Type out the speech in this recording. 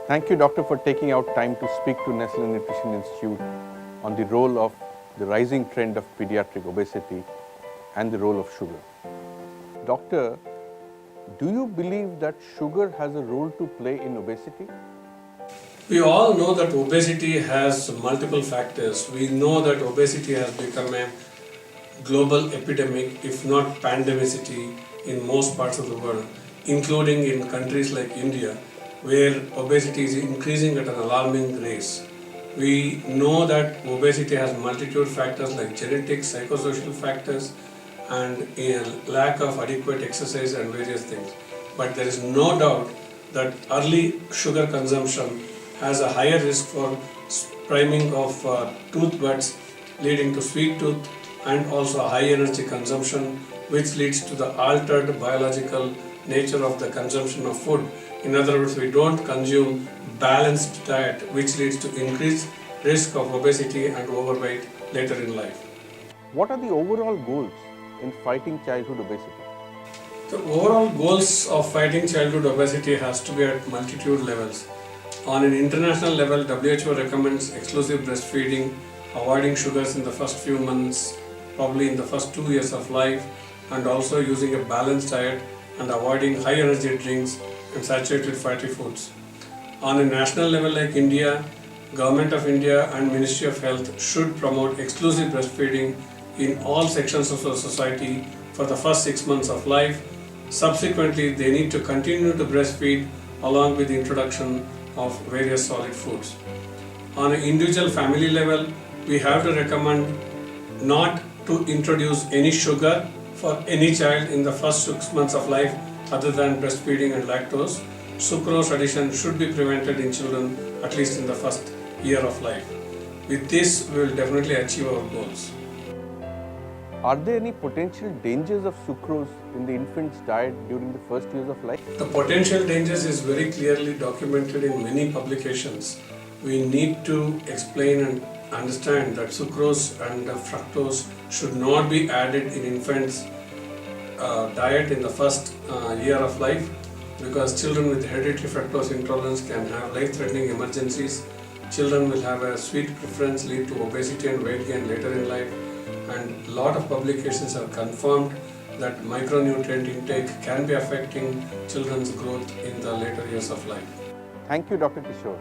Thank you, Doctor, for taking out time to speak to Nestle Nutrition Institute on the role of the rising trend of pediatric obesity and the role of sugar. Doctor, do you believe that sugar has a role to play in obesity? We all know that obesity has multiple factors. We know that obesity has become a global epidemic, if not pandemicity, in most parts of the world, including in countries like India, where obesity is increasing at an alarming rate. We know that obesity has multitude factors like genetics, psychosocial factors, and a lack of adequate exercise and various things. But there is no doubt that early sugar consumption has a higher risk for priming of tooth buds, leading to sweet tooth and also high energy consumption, which leads to the altered biological nature of the consumption of food. In other words, we don't consume balanced diet, which leads to increased risk of obesity and overweight later in life. What are the overall goals in fighting childhood obesity? The overall goals of fighting childhood obesity has to be at multitude levels. On an international level, WHO recommends exclusive breastfeeding, avoiding sugars in the first few months, probably in the first 2 years of life, and also using a balanced diet and avoiding high energy drinks and saturated fatty foods. On a national level like India, Government of India and Ministry of Health should promote exclusive breastfeeding in all sections of the society for the first 6 months of life. Subsequently, they need to continue to breastfeed along with the introduction of various solid foods. On an individual family level, we have to recommend not to introduce any sugar for any child in the first 6 months of life other than breastfeeding and lactose. Sucrose addition should be prevented in children at least in the first year of life. With this, we will definitely achieve our goals. Are there any potential dangers of sucrose in the infant's diet during the first years of life? The potential dangers is very clearly documented in many publications. We need to explain and understand that sucrose and fructose should not be added in infants' diet in the first year of life, because children with hereditary fructose intolerance can have life-threatening emergencies. Children will have a sweet preference, lead to obesity and weight gain later in life, and a lot of publications have confirmed that micronutrient intake can be affecting children's growth in the later years of life. Thank you, Dr. Kishore.